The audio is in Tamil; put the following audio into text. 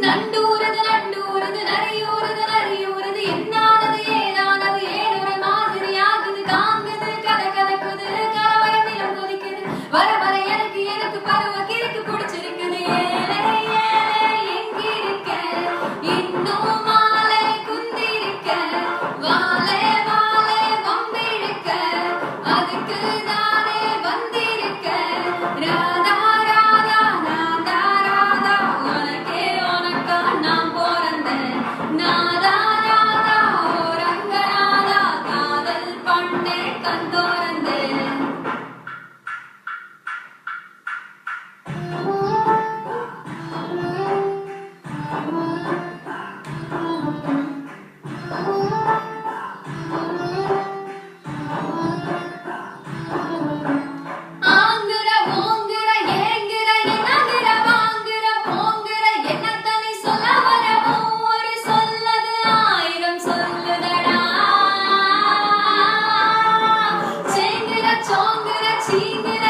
நண்டூரது நண்டூரது நரியூரது நரியூரது என்னானது ஏனானது ஏனொரு மாதிரி ஆகுது காங்குது கதை கதக்குது கலவர நிலம் கொதிக்குது வர வர எனக்கு எனக்கு பருவ கிறுக்கு பிடிச்சிருக்குது ஏலே ஏலே எங்கிருக்க இன்னும் மாலை குந்திருக்க வாலே வாலே வம்பிழுக்க அதுக்கு தானே வந்திருக்க ராதா ராதா ராதா ராதா உனக்கே உனக்கா நான் பிறந்தேன் நாதா நாதா ஓரங்கநாதா காதல் பண்ணே கந்தோரந்தேன் ஆங்குற ஓங்குற ஏங்குற என்னங்குற வாங்குற போங்குற என்னத்தனி சொல்ல வரவோ ஒரு சொல்லது ஆயிரம் சொல்லுதடா சேங்குற சோங்குற சீங்குற